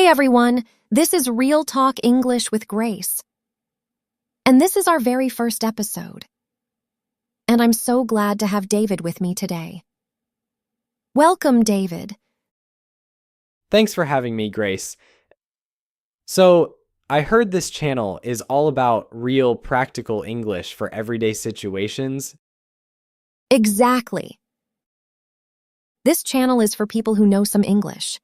Hi everyone, this is Real Talk English with Grace. And this is our very first episode. And I'm so glad to have David with me today. Welcome, David. Thanks for having me, Grace. So, I heard this channel is all about real practical English for everyday situations. Exactly. This channel is for people who know some English.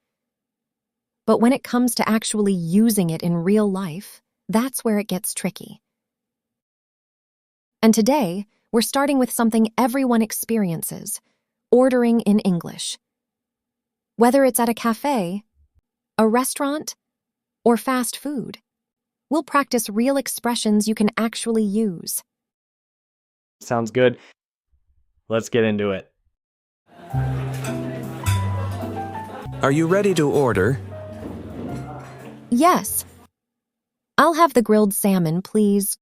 But when it comes to actually using it in real life, that's where it gets tricky. And today, we're starting with something everyone experiences, ordering in English. Whether it's at a cafe, a restaurant, or fast food, we'll practice real expressions you can actually use. Sounds good. Let's get into it. Are you ready to order? Yes. I'll have the grilled salmon, please.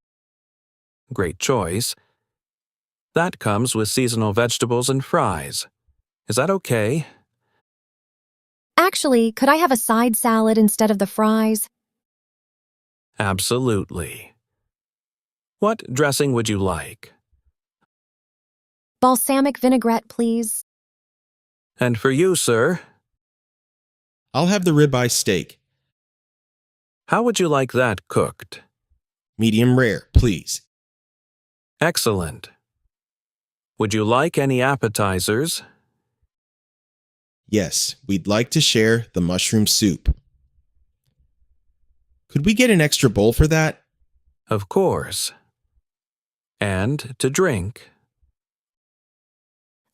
Great choice. That comes with seasonal vegetables and fries. Is that okay? Actually, could I have a side salad instead of the fries? Absolutely. What dressing would you like? Balsamic vinaigrette, please. And for you, sir, I'll have the ribeye steak. how would you like that cooked? Medium rare, please. Excellent. Would you like any appetizers? Yes, we'd like to share the mushroom soup. Could we get an extra bowl for that? Of course. And to drink?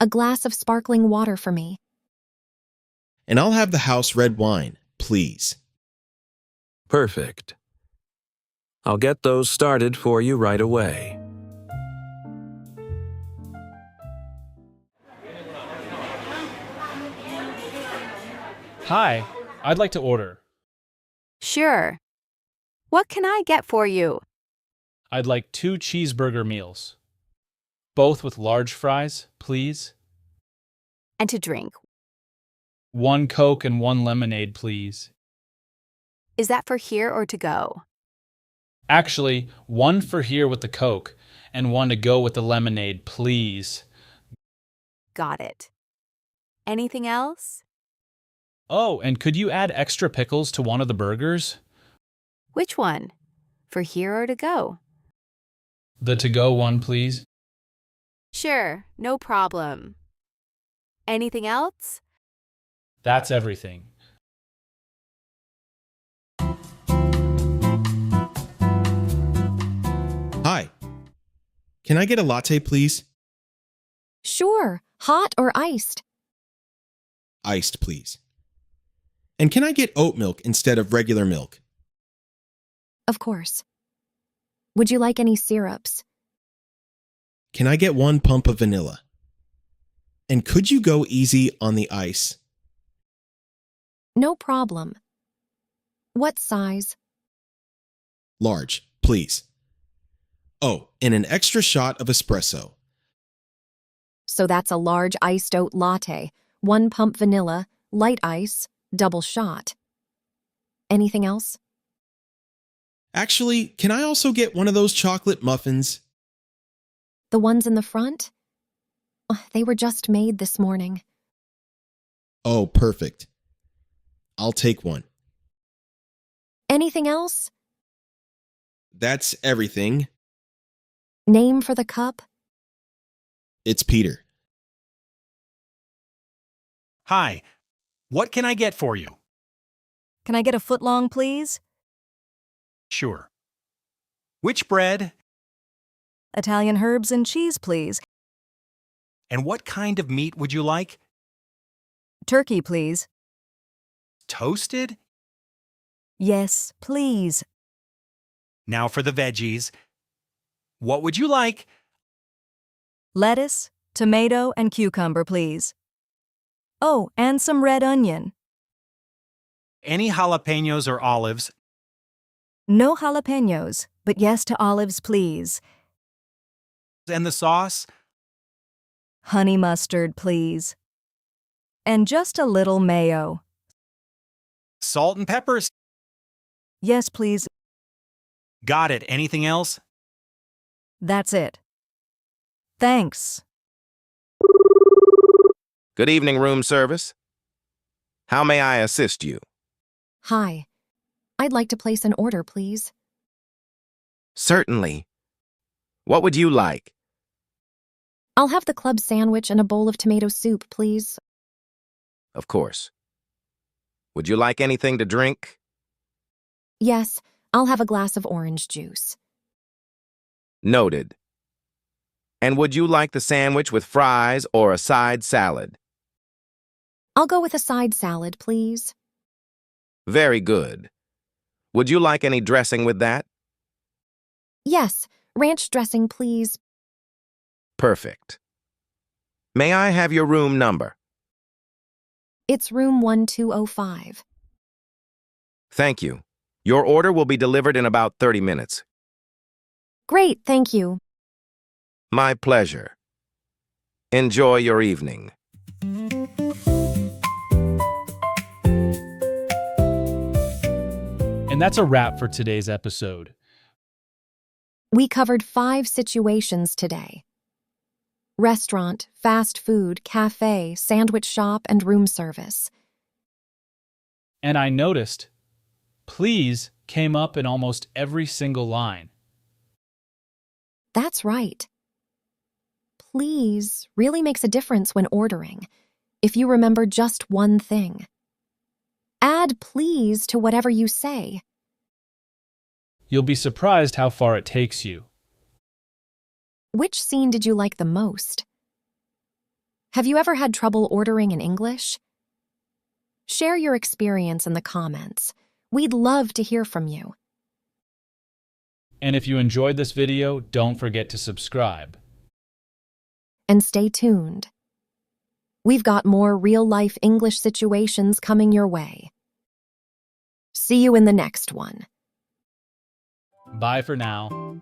A glass of sparkling water for me. And I'll have the house red wine, please. Perfect. I'll get those started for you right away. Hi, I'd like to order. Sure. What can I get for you? I'd like 2 cheeseburger meals. Both with large fries, please. And to drink. 1 Coke and 1 lemonade, please. Is that for here or to go? Actually, 1 for here with the Coke and 1 to go with the lemonade, please. Got it. Anything else? Oh, and could you add extra pickles to one of the burgers? Which one? For here or to go? The to-go one, please. Sure, no problem. Anything else? That's everything. Hi. Can I get a latte, please? Sure, hot or iced? Iced, please. And can I get oat milk instead of regular milk? Of course. Would you like any syrups? Can I get 1 pump of vanilla? And could you go easy on the ice? No problem. What size? Large, please. Oh, and an extra shot of espresso. So that's a large iced oat latte, 1 pump vanilla, light ice, double shot. Anything else? Actually, can I also get one of those chocolate muffins? The ones in the front? They were just made this morning. Oh, perfect. I'll take one. Anything else? That's everything. Name for the cup? It's Peter. Hi, what can I get for you? Can I get a footlong, please? Sure. Which bread Italian herbs and cheese, please. and what kind of meat would you like? Turkey, please. Toasted? Yes, please. Now for the veggies. What would you like? Lettuce, tomato, and cucumber, please. Oh, and some red onion. Any jalapenos or olives? No jalapenos, but yes to olives, please. And the sauce? Honey mustard, please. And just a little mayo. Salt and peppers. Yes, please. Got it. Anything else? That's it. Thanks. Good evening, room service. How may I assist you? Hi. I'd like to place an order, please. Certainly. What would you like? I'll have the club sandwich and a bowl of tomato soup, please. Of course. Would you like anything to drink? Yes, I'll have a glass of orange juice. Noted. And would you like the sandwich with fries or a side salad? I'll go with a side salad, please. Very good. Would you like any dressing with that? Yes, ranch dressing, please. Perfect. May I have your room number? It's room 1205. Thank you. Your order will be delivered in about 30 minutes. Great, thank you. My pleasure. Enjoy your evening. And that's a wrap for today's episode. We covered 5 situations today: restaurant, fast food, cafe, sandwich shop, and room service. And I noticed, please came up in almost every single line. That's right. Please really makes a difference when ordering, if you remember just one thing. Add please to whatever you say. You'll be surprised how far it takes you. Which scene did you like the most? Have you ever had trouble ordering in English? Share your experience in the comments. We'd love to hear from you. And if you enjoyed this video, don't forget to subscribe. And stay tuned. We've got more real-life English situations coming your way. See you in the next one. Bye for now.